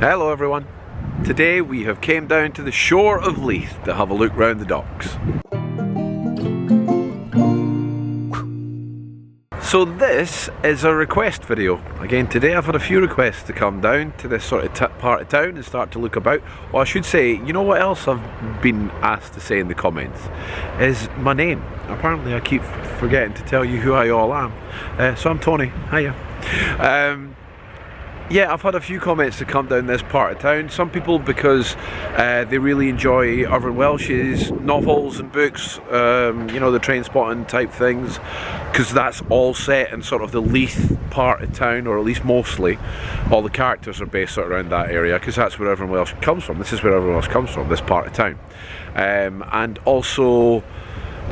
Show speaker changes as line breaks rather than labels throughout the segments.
Hello everyone. Today we have came down to the shore of Leith to have a look round the docks. So this is a request video. Again, today I've had a few requests to come down to this sort of part of town and start to look about. Well, I should say, you know what else I've been asked to say in the comments? Is my name. Apparently I keep forgetting to tell you who I all am. So I'm Tony. Hiya. Yeah, I've had a few comments to come down this part of town. Some people because they really enjoy Irvine Welsh's novels and books, you know, the train spotting type things, because that's all set in sort of the Leith part of town, or at least mostly. All the characters are based sort of around that area, because that's where Irvine Welsh comes from. This is where Irvine Welsh comes from, this part of town. And also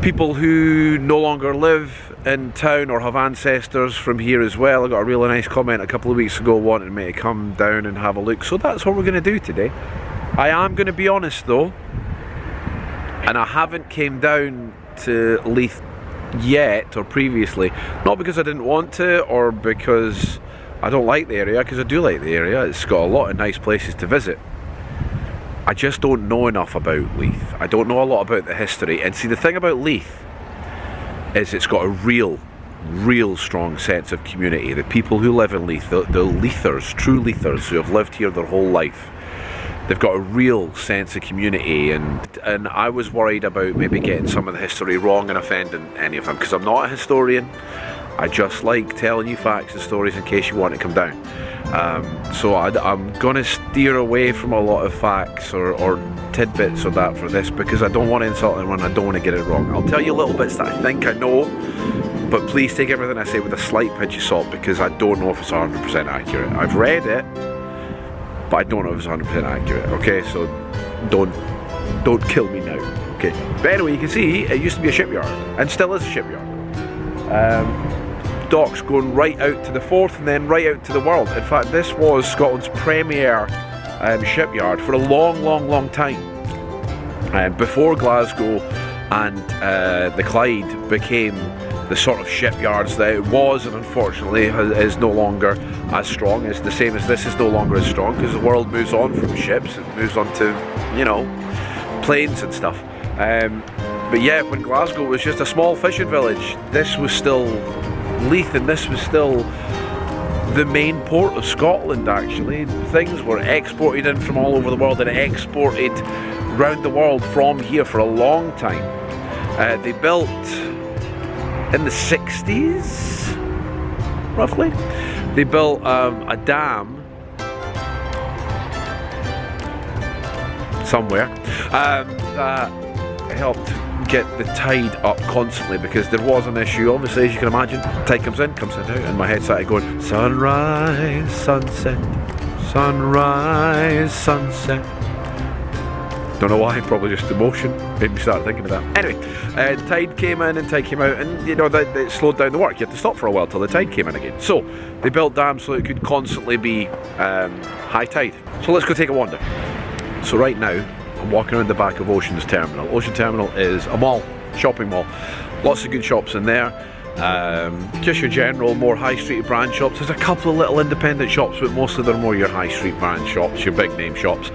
people who no longer live in town or have ancestors from here as well. I got a really nice comment a couple of weeks ago wanting me to come down and have a look, so that's what we're going to do today. I am going to be honest though, and I haven't came down to Leith yet or previously, not because I didn't want to or because I don't like the area, because I do like the area. It's got a lot of nice places to visit. I just don't know enough about Leith. I don't know a lot about the history. And see, the thing about Leith is it's got a real strong sense of community. The people who live in Leith, the Leithers, true Leithers who have lived here their whole life, they've got a real sense of community, and I was worried about maybe getting some of the history wrong and offending any of them, because I'm not a historian. I just like telling you facts and stories in case you want to come down. So I'm going to steer away from a lot of facts or tidbits or that for this, because I don't want to insult anyone, I don't want to get it wrong. I'll tell you little bits that I think I know, but please take everything I say with a slight pinch of salt, because I don't know if it's 100% accurate. I've read it, but I don't know if it's 100% accurate, okay? So don't kill me now, okay? But anyway, you can see it used to be a shipyard, and still is a shipyard. Docks going right out to the Forth and then right out to the world. In fact, this was Scotland's premier shipyard for a long time, before Glasgow and the Clyde became the sort of shipyards that it was, and unfortunately is no longer as strong. It's the same as this is no longer as strong, because the world moves on from ships, it moves on to, you know, planes and stuff. But yeah, when Glasgow was just a small fishing village, this was still Leith, and this was still the main port of Scotland. Actually, things were exported in from all over the world and exported round the world from here for a long time. They built in the 60s, roughly. They built a dam somewhere that helped get the tide up constantly, because there was an issue, obviously, as you can imagine. Tide comes in out, and my head started going sunrise, sunset, sunrise, sunset. Don't know why, probably just emotion made me start thinking of that. Anyway, tide came in and tide came out, and you know, that slowed down the work. You had to stop for a while till the tide came in again. So they built dams so it could constantly be high tide. So let's go take a wander. So right now I'm walking around the back of Ocean's Terminal. Ocean Terminal is a mall, shopping mall. Lots of good shops in there. Just your general, more high street brand shops. There's a couple of little independent shops, but mostly they're more your high street brand shops, your big name shops.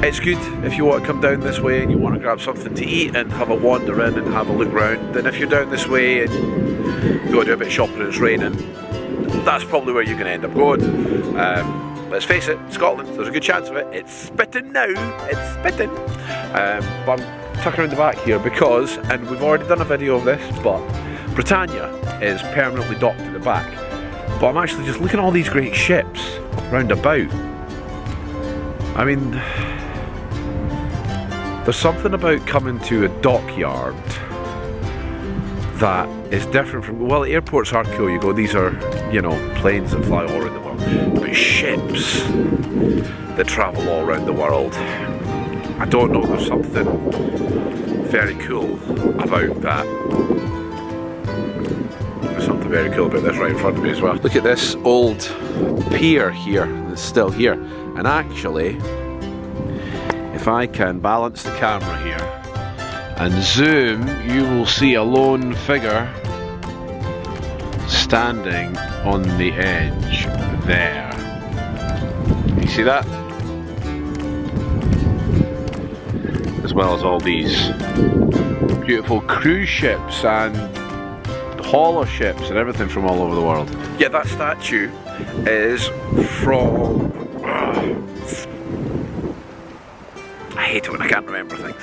It's good if you want to come down this way and you want to grab something to eat and have a wander in and have a look round. Then if you're down this way and you want to do a bit of shopping and it's raining, that's probably where you're going to end up going. Let's face it, Scotland, there's a good chance of it. It's spitting now, it's spitting. But I'm tucking around the back here because, and we've already done a video of this, but Britannia is permanently docked at the back. But I'm actually just looking at all these great ships round about. I mean, there's something about coming to a dockyard that is different from, well, airports are cool, you go, these are, you know, planes that fly all around the world, but ships that travel all around the world, I don't know, there's something very cool about that. There's something very cool about this right in front of me as well. Look at this old pier here, that's still here, and actually, if I can balance the camera here and zoom, you will see a lone figure standing on the edge there. You see that? As well as all these beautiful cruise ships and hauler ships and everything from all over the world. Yeah, that statue is from... I hate it when I can't remember things.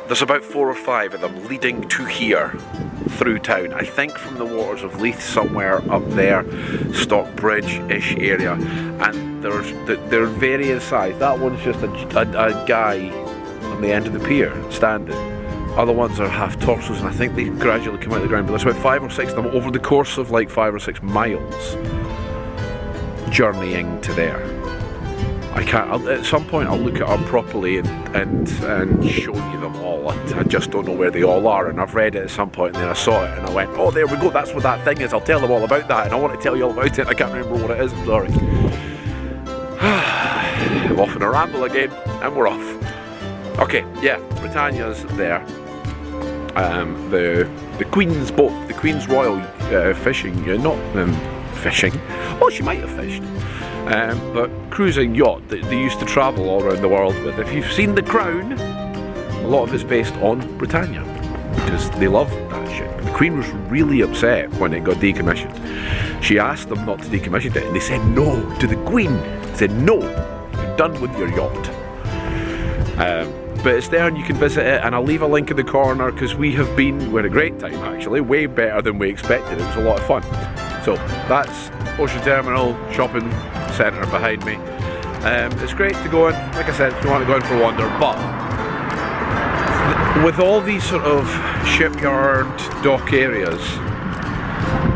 There's about 4 or 5 of them leading to here through town. I think from the waters of Leith, somewhere up there, Stockbridge-ish area. And they're varying size. That one's just a guy on the end of the pier standing. Other ones are half torsos, and I think they gradually come out of the ground. But there's about 5 or 6 of them over the course of like 5 or 6 miles, journeying to there. At some point I'll look it up properly and show you them all. I just don't know where they all are, and I've read it at some point and then I saw it and I went, oh, there we go, that's what that thing is. I'll tell them all about that, and I want to tell you all about it. I can't remember what it is, I'm sorry. I'm off on a ramble again, and we're off. Okay, yeah, Britannia's there. The Queen's boat, the Queen's Royal fishing, not fishing. Oh, she might have fished. But cruising yacht that they used to travel all around the world with. If you've seen The Crown, a lot of it's based on Britannia because they love that ship. The Queen was really upset when it got decommissioned. She asked them not to decommission it, and they said no to the Queen. They said no, you're done with your yacht. But it's there and you can visit it, and I'll leave a link in the corner because we had a great time actually, way better than we expected. It was a lot of fun. So that's Ocean Terminal Shopping Centre behind me. It's great to go in, like I said, if you want to go in for a wander, but with all these sort of shipyard dock areas,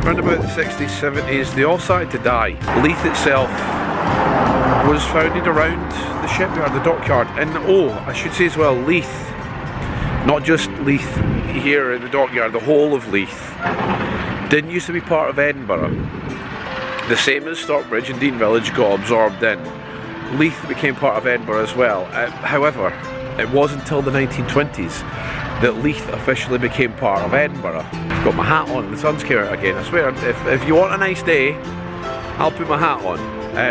around about the 60s, 70s, they all started to die. Leith itself was founded around the shipyard, the dockyard, and oh, I should say as well, Leith, not just Leith here in the dockyard, the whole of Leith, didn't used to be part of Edinburgh. The same as Stockbridge and Dean Village got absorbed in. Leith became part of Edinburgh as well. However, it wasn't until the 1920s that Leith officially became part of Edinburgh. I've got my hat on, the sun's came out again. I swear, if you want a nice day, I'll put my hat on.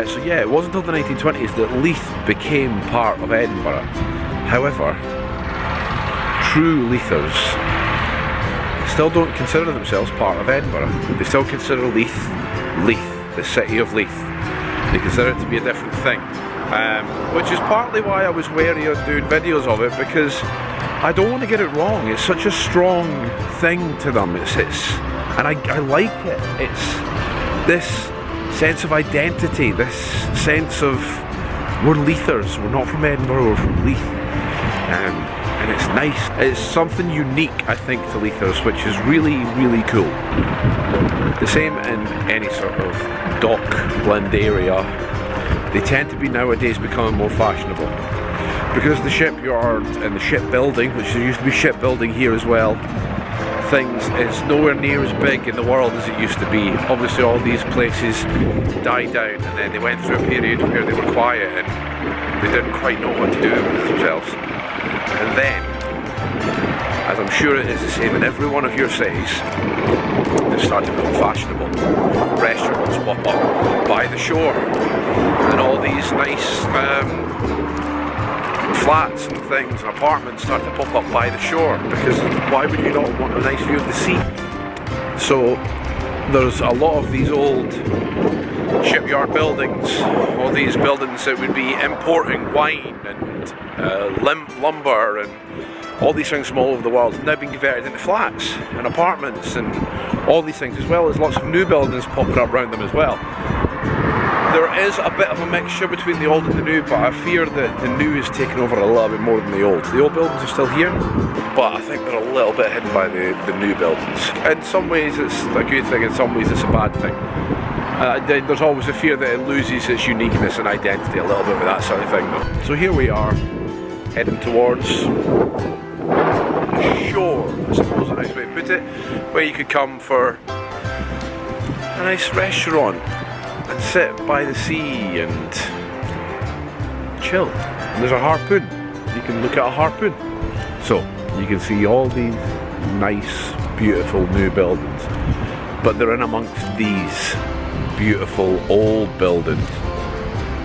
So yeah, it wasn't until the 1920s that Leith became part of Edinburgh. However, true Leithers still don't consider themselves part of Edinburgh. They still consider Leith, the city of Leith. They consider it to be a different thing. Which is partly why I was wary of doing videos of it, because I don't want to get it wrong. It's such a strong thing to them. And I like it. It's this sense of identity, this sense of we're Leithers, we're not from Edinburgh, we're from Leith. And it's nice. It's something unique, I think, to Leithers, which is really, really cool. The same in any sort of dock blend area. They tend to be nowadays becoming more fashionable. Because the shipyard and the shipbuilding, which there used to be shipbuilding here as well, things is nowhere near as big in the world as it used to be. Obviously all these places died down, and then they went through a period where they were quiet and they didn't quite know what to do with themselves. And then, as I'm sure it is the same in every one of your cities, they started to become fashionable. Restaurants pop up by the shore, and all these nice flats and things and apartments start to pop up by the shore, because why would you not want a nice view of the sea? So there's a lot of these old shipyard buildings, all these buildings that would be importing wine and lumber and all these things from all over the world have now been converted into flats and apartments and all these things, as well as lots of new buildings popping up around them as well. There is a bit of a mixture between the old and the new, but I fear that the new is taking over a little bit more than the old. The old buildings are still here, but I think they're a little bit hidden by the new buildings. In some ways it's a good thing, in some ways it's a bad thing. There's always a fear that it loses its uniqueness and identity a little bit with that sort of thing though. So here we are, heading towards shore, I suppose is a nice way to put it, where you could come for a nice restaurant and sit by the sea and chill. And there's a harpoon. You can look at a harpoon. So you can see all these nice, beautiful new buildings, but they're in amongst these beautiful old buildings.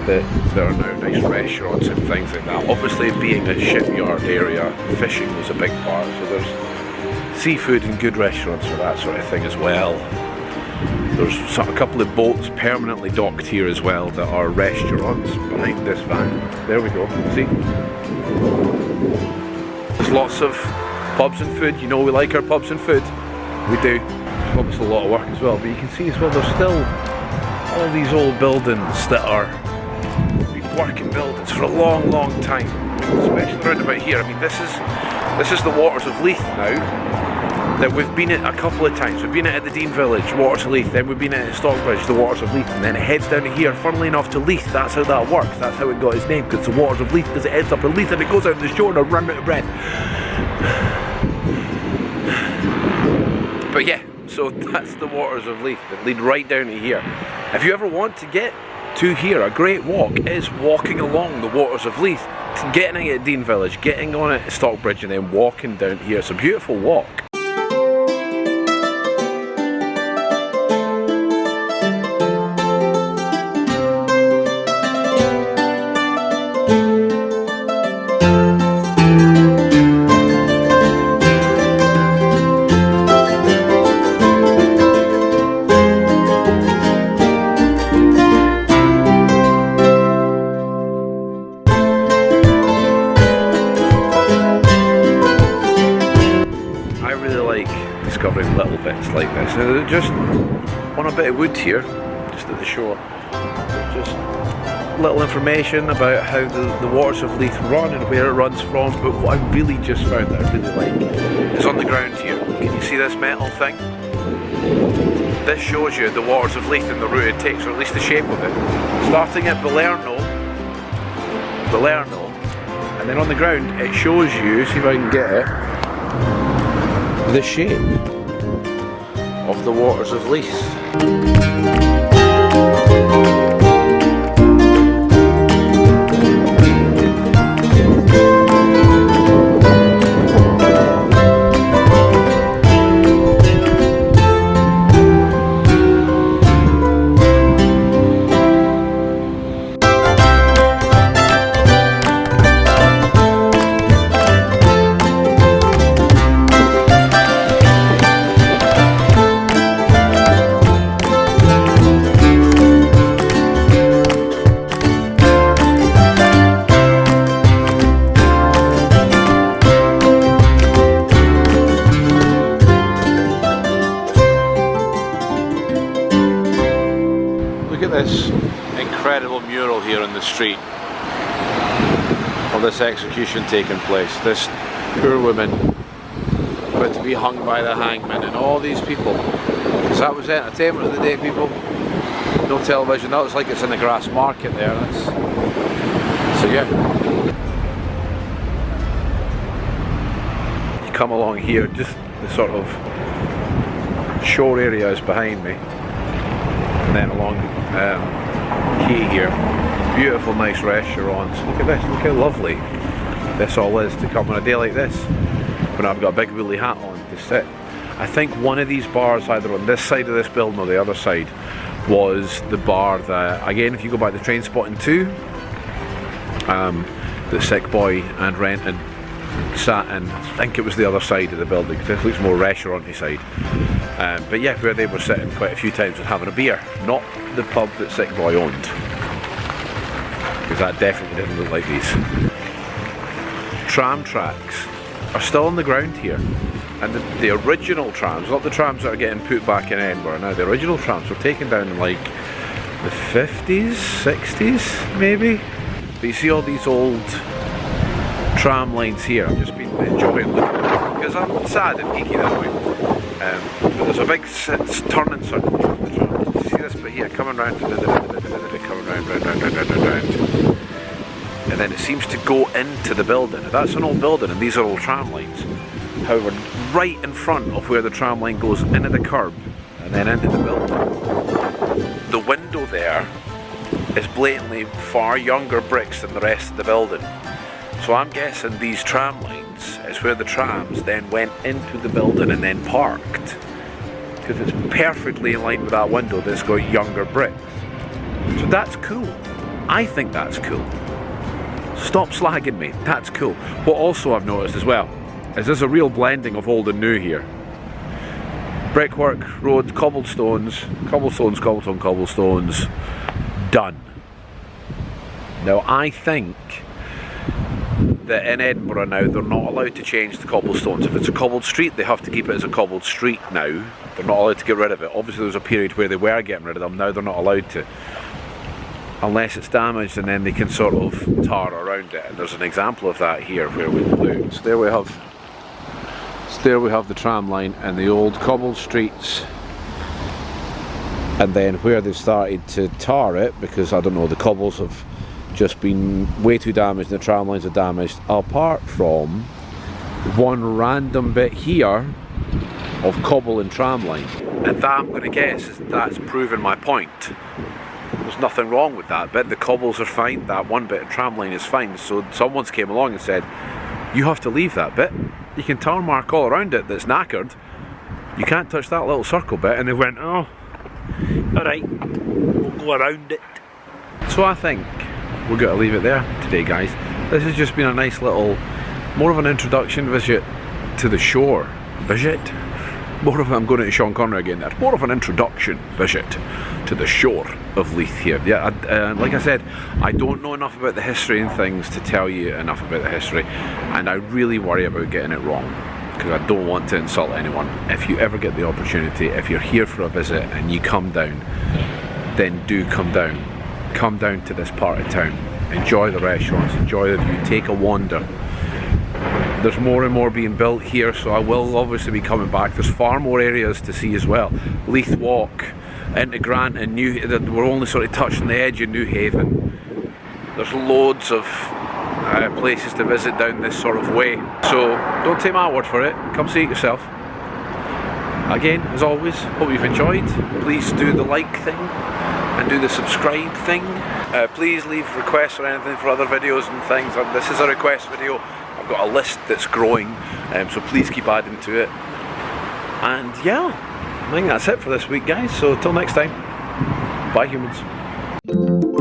that there are now nice restaurants and things like that. Obviously, being a shipyard area, fishing was a big part, so there's seafood and good restaurants for that sort of thing as well. There's a couple of boats permanently docked here as well that are restaurants behind this van. There we go, see? There's lots of pubs and food. You know we like our pubs and food. We do. It's obviously a lot of work as well, but you can see as well there's still all these old buildings that are been working buildings for a long, long time. Especially around about here. I mean, this is the waters of Leith now. That we've been at a couple of times. We've been at the Dean Village, waters of Leith, then we've been at Stockbridge, the waters of Leith, and then it heads down to here, funnily enough, to Leith. That's how that works. That's how it got its name, because it's the waters of Leith, because it ends up in Leith and it goes out to the shore and I run out of breath. But yeah, so that's the waters of Leith that lead right down to here. If you ever want to get to here, a great walk is walking along the waters of Leith, getting at Dean Village, getting on at Stockbridge, and then walking down here. It's a beautiful walk. Discovering little bits like this. Now, just on a bit of wood here, just at the shore, just little information about how the waters of Leith run and where it runs from. But what I really just found that I really like is on the ground here. Can you see this metal thing? This shows you the waters of Leith and the route it takes, or at least the shape of it. Starting at Balerno, and then on the ground it shows you, see if I can get it, the shape of the waters of Leith. This incredible mural here on the street of this execution taking place. This poor woman about to be hung by the hangman, and all these people, because that was entertainment of the day, people. No television. That looks like it's in the grass market there. So yeah, you come along here, just the sort of shore area is behind me, and then along quay here, beautiful nice restaurants. Look at this, look how lovely this all is to come on a day like this when I've got a big woolly hat on to sit. I think one of these bars, either on this side of this building or the other side, was the bar that, again, if you go by the train spotting 2, the Sick Boy and Renton sat in. I think it was the other side of the building, because this looks more restaurant-y side. But yeah, where they were sitting quite a few times and having a beer, not the pub that Sick Boy owned, because that definitely didn't look like these. Tram tracks are still on the ground here, and the original trams, not the trams that are getting put back in Edinburgh now, the original trams were taken down in like the 50s, 60s maybe. But you see all these old tram lines here. I've just been enjoying looking at them because I'm sad and geeky that way. But there's a big turning circle here for the tram. You see this bit here coming round, coming round, and then it seems to go into the building. Now, that's an old building, and these are old tram lines. However, right in front of where the tram line goes into the curb and then into the building, the window there is blatantly far younger bricks than the rest of the building. So I'm guessing these tram lines is where the trams then went into the building and then parked, because it's perfectly in line with that window that's got younger bricks. So that's cool. I think that's cool. Stop slagging me, that's cool. What also I've noticed as well is there's a real blending of old and new here. Brickwork, roads, cobblestones, cobblestones, done. Now I think that in Edinburgh now they're not allowed to change the cobblestones. If it's a cobbled street, they have to keep it as a cobbled street now. They're not allowed to get rid of it. Obviously there was a period where they were getting rid of them, now they're not allowed to. Unless it's damaged, and then they can sort of tar around it. And there's an example of that here where we look. So there we have the tram line and the old cobbled streets. And then where they've started to tar it, because I don't know, the cobbles have just been way too damaged and the tram lines are damaged, apart from one random bit here of cobble and tram line. And that, I'm going to guess, is that's proven my point. There's nothing wrong with that bit. The cobbles are fine, that one bit of tram line is fine. So someone's came along and said, you have to leave that bit. You can tar mark all around it that's knackered. You can't touch that little circle bit. And they went, oh, alright, we'll go around it. So I think we're going to leave it there today, guys. This has just been a nice little, more of an introduction visit to the shore. I'm going to Sean Connery again there. More of an introduction visit to the shore of Leith here. Yeah, like I said, I don't know enough about the history and things to tell you enough about the history, and I really worry about getting it wrong, because I don't want to insult anyone. If you ever get the opportunity, if you're here for a visit and you come down, then do come down. Come down to this part of town. Enjoy the restaurants, enjoy the view, take a wander. There's more and more being built here, so I will obviously be coming back. There's far more areas to see as well. Leith Walk into Grant and we're only sort of touching the edge of New Haven. There's loads of places to visit down this sort of way. So don't take my word for it, come see it yourself. Again, as always, hope you've enjoyed. Please do the like thing and do the subscribe thing. Please leave requests or anything for other videos and things. This is a request video. I've got a list that's growing, so please keep adding to it. And yeah, I think that's it for this week, guys. So till next time, bye humans.